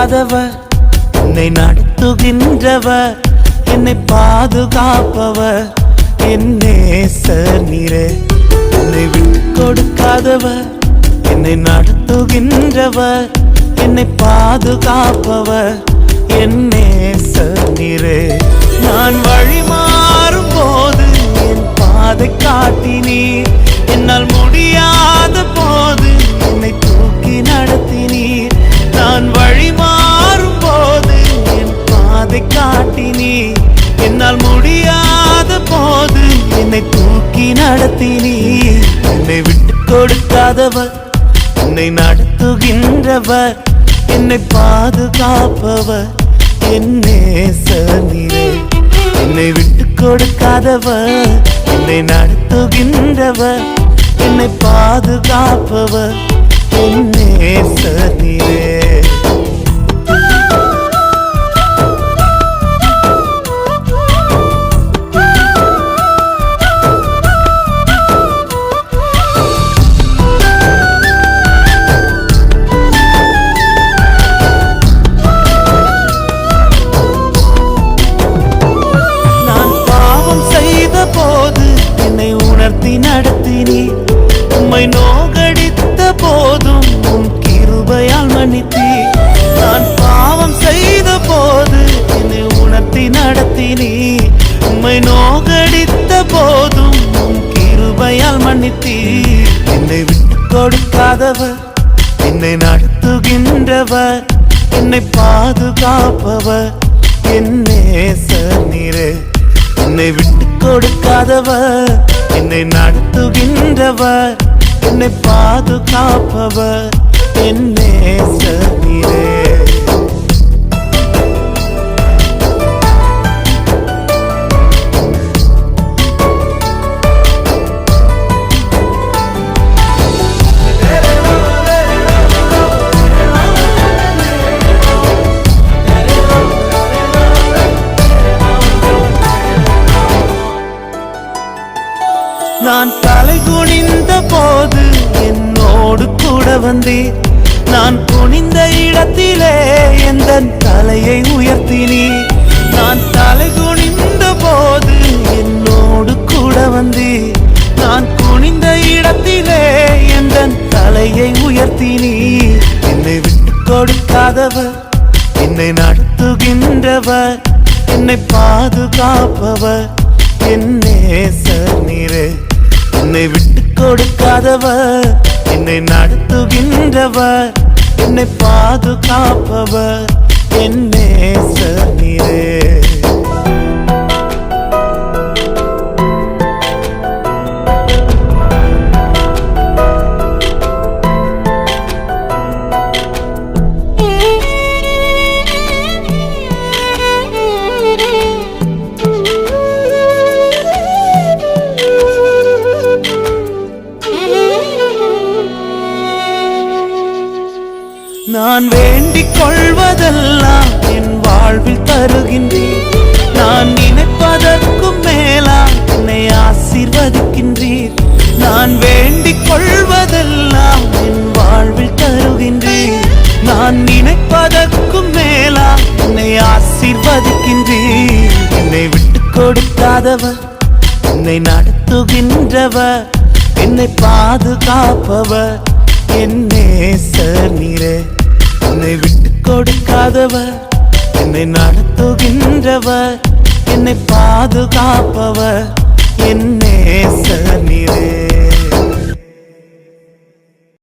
கொடுக்காதவர், என்னை நடத்துகின்றவர், என்னை பாதுகாப்பவர், என் நேசர் நீரே. என்னை விட்டு கொடுக்காதவர், என்னை நடத்துகின்றவர், என்னை பாதுகாப்பவர், என் நேசர் நீரே. நான் வழி மாறும் போது என் பாதை காட்டினீர், என்னால் முடியாத போது என்னை தூக்கி நடத்தினீர். நான் வழி மாறும் போது என் பாதை காட்டினீர், என்னால் முடியாத போது என்னை தூக்கி நடத்தினீர். என்னை விட்டு கொடுக்காதவர், என்னை நடத்துகின்றவர், என்னை பாதுகாப்பவர், என் நேசர் நீரே. என்னை விட்டு கொடுக்காதவர், என்னை நடத்துகின்றவர், என்னை பாதுகாப்பவர், என் நேசர் நீரே. நடத்தினீர், உம்மை நோகடித்த போதும் உம் கிருபையால் மன்னித்தீர். நான் பாவம் செய்த போது என்னை உணர்த்தி நடத்தினீர், உம்மை நோகடித்த போதும் உம் கிருபையால் மன்னித்தீர். என்னை விட்டு கொடுக்காதவர், என்னை நடத்துகின்றவர், என்னை பாதுகாப்பவர், என் நேசர் நீரே. என்னை விட்டு கொடுக்காதவர், என்னை நடத்துகின்றவர், என்னை பாதுகாப்பவர், என் நேசர் நீரே. நான் தலை குனிந்த போது என்னோடு கூட வந்தீர், நான் குனிந்த இடத்திலே எந்த தலையை உயர்த்தினீர். நான் தலை குனிந்த போது என்னோடு கூட வந்தீர், நான் குனிந்த இடத்திலே எந்த தலையை உயர்த்தினீர். என்னை விட்டு கொடுக்காதவர், என்னை நடத்துகின்றவர், என்னை பாதுகாப்பவர், என் நேசர் நீரே. என்னை விட்டு கொடுக்காதவர், என்னை நடத்துகின்றவர், என்னை பாதுகாப்பவர், என் நேசர் நீரே. நான் வேண்டிக் கொள்வதெல்லாம் என் வாழ்வில் தருகின்றீர், நான் நினைப்பதற்கும் மேலாம் என்னை ஆசீர்வதிக்கின்றீர். நான் வேண்டிக் கொள்வதெல்லாம் என் வாழ்வில் தருகின்றீர், நான் நினைப்பதற்கும் மேலாம் என்னை ஆசீர்வதிக்கின்றீர். என்னை விட்டு கொடுக்காதவர், என்னை நடத்துகின்றவர், என்னை பாதுகாப்பவர், என் நேசர் நீரே. என்னை விட்டு கொடுக்காதவர், என்னை நடத்துகின்றவர், என்னை பாதுகாப்பவர், என் நேசர் நீரே.